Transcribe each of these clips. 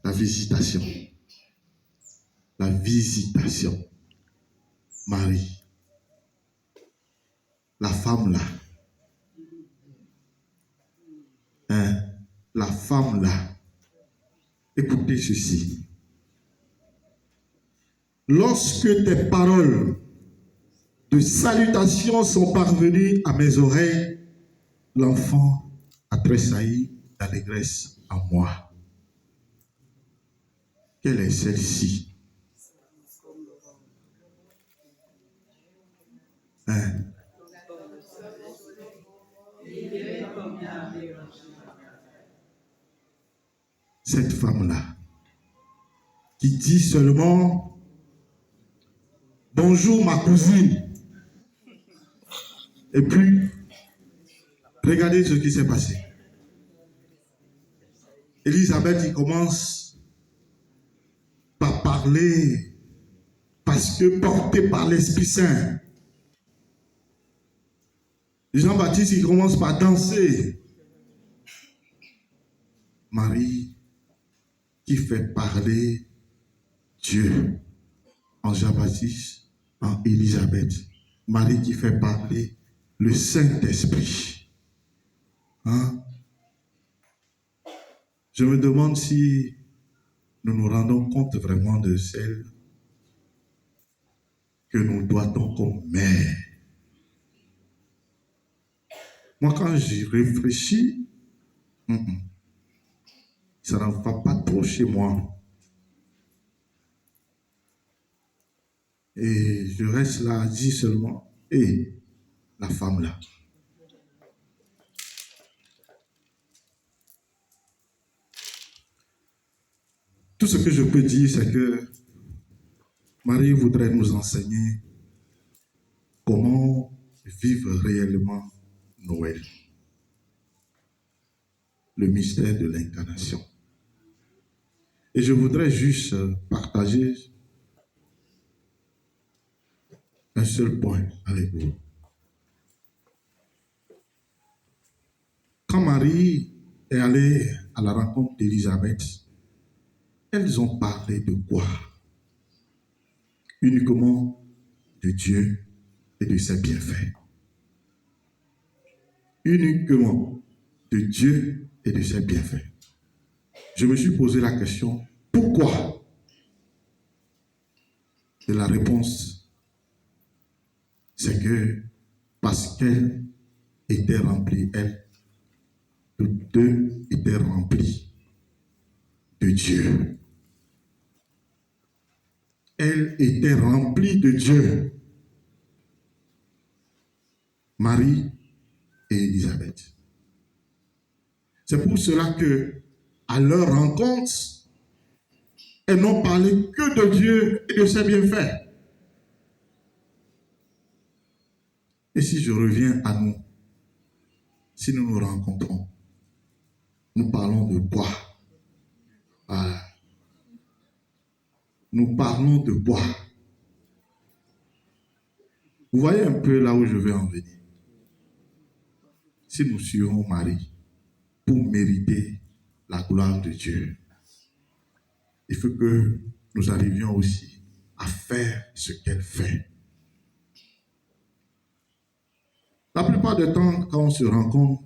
La visitation. La visitation. Marie. La femme là. Hein? La femme là. Écoutez ceci. Lorsque tes paroles de salutation sont parvenues à mes oreilles, l'enfant a tressailli d'allégresse en moi. Quelle est celle-ci? Hein? Cette femme-là, qui dit seulement « Bonjour ma cousine ». Et puis, regardez ce qui s'est passé. Élisabeth, il commence par parler parce que porté par l'Esprit Saint. Jean-Baptiste, il commence par danser. Marie, qui fait parler Dieu en Jean-Baptiste, en Élisabeth. Marie qui fait parler le Saint-Esprit. Hein? Je me demande si nous nous rendons compte vraiment de celle que nous doitons comme mère. Moi, quand j'y réfléchis, ça ne va pas trop chez moi. Et je reste là à dire seulement, la femme là. Tout ce que je peux dire, c'est que Marie voudrait nous enseigner comment vivre réellement Noël. Le mystère de l'incarnation. Et je voudrais juste partager un seul point avec vous. Quand Marie est allée à la rencontre d'Élisabeth, elles ont parlé de quoi? Uniquement de Dieu et de ses bienfaits. Uniquement de Dieu et de ses bienfaits. Je me suis posé la question, pourquoi? Et la réponse, c'est que parce qu'elle était remplie, toutes deux étaient remplies de Dieu. Elle était remplie de Dieu. Marie et Élisabeth. C'est pour cela que, à leur rencontre, elles n'ont parlé que de Dieu et de ses bienfaits. Et si je reviens à nous, si nous nous rencontrons, nous parlons de quoi? Nous parlons de quoi? Vous voyez un peu là où je vais en venir. Si nous suivons Marie pour mériter la gloire de Dieu, il faut que nous arrivions aussi à faire ce qu'elle fait. La plupart du temps, quand on se rencontre,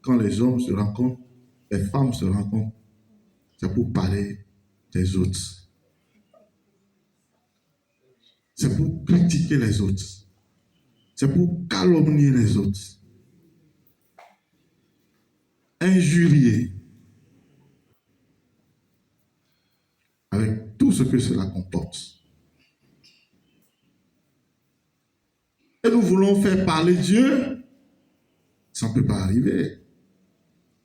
quand les hommes se rencontrent, les femmes se rencontrent, c'est pour parler des autres. C'est pour critiquer les autres. C'est pour calomnier les autres. Injurier. Avec tout ce que cela comporte. Et nous voulons faire parler Dieu. Ça ne peut pas arriver.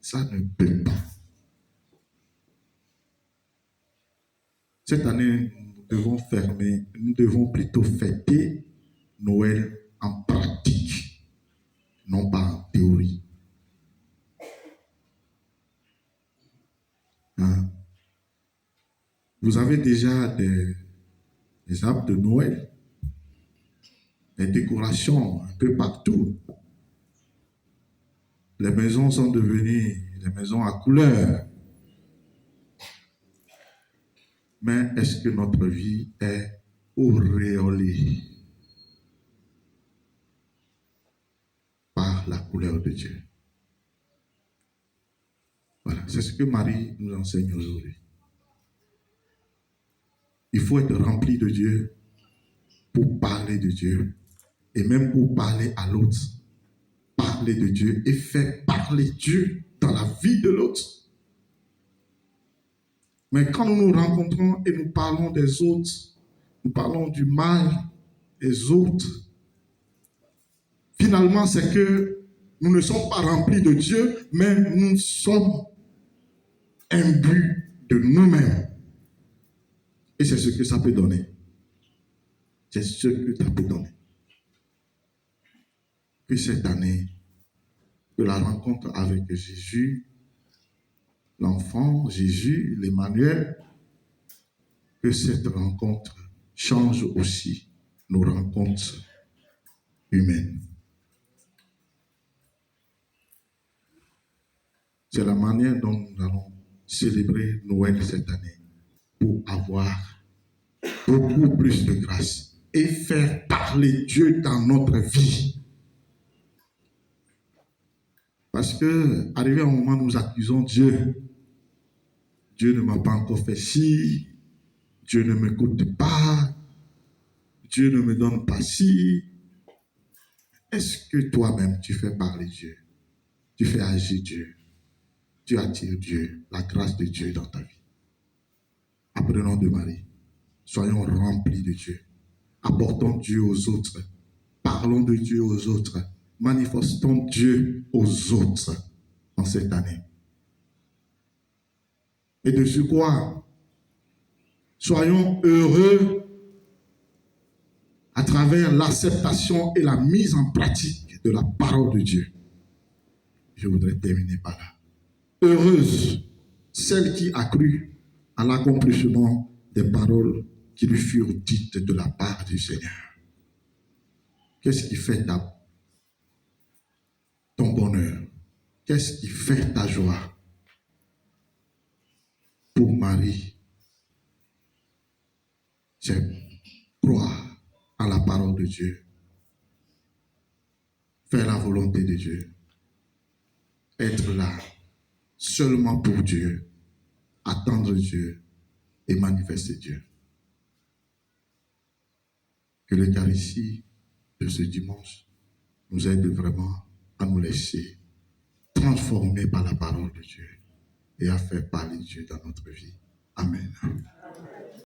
Ça ne peut pas. Cette année, nous devons plutôt fêter Noël en pratique, non pas en théorie. Hein? Vous avez déjà des arbres de Noël, des décorations un peu partout. Les maisons sont devenues des maisons à couleurs. mais est-ce que notre vie est auréolée par la couleur de Dieu? Voilà, c'est ce que Marie nous enseigne aujourd'hui. Il faut être rempli de Dieu pour parler de Dieu et même pour parler à l'autre. Parler de Dieu et faire parler Dieu dans la vie de l'autre. Mais quand nous nous rencontrons et nous parlons des autres, nous parlons du mal des autres, finalement c'est que nous ne sommes pas remplis de Dieu, mais nous sommes imbus de nous-mêmes. Et c'est ce que ça peut donner. C'est ce que ça peut donner. Que cette année, que la rencontre avec Jésus, l'enfant, Jésus, l'Emmanuel, que cette rencontre change aussi nos rencontres humaines. C'est la manière dont nous allons célébrer Noël cette année pour avoir beaucoup plus de grâce et faire parler Dieu dans notre vie. Parce que, arrivé à un moment, nous accusons Dieu. Dieu ne m'a pas encore fait ci, Dieu ne m'écoute pas, Dieu ne me donne pas ci. Est-ce que toi-même, tu fais parler Dieu? Tu fais agir Dieu? Tu attires Dieu, la grâce de Dieu dans ta vie? Apprenons de Marie. Soyons remplis de Dieu. Apportons Dieu aux autres. Parlons de Dieu aux autres. Manifestons Dieu aux autres en cette année. Et de ce quoi, soyons heureux à travers l'acceptation et la mise en pratique de la parole de Dieu. Je voudrais terminer par là. Heureuse celle qui a cru à l'accomplissement des paroles qui lui furent dites de la part du Seigneur. Qu'est-ce qui fait ton bonheur? Qu'est-ce qui fait ta joie? Pour Marie, c'est croire à la parole de Dieu, faire la volonté de Dieu, être là seulement pour Dieu, attendre Dieu et manifester Dieu. Que l'Eucharistie de ce dimanche nous aide vraiment à nous laisser transformer par la parole de Dieu et à faire parler Dieu dans notre vie. Amen.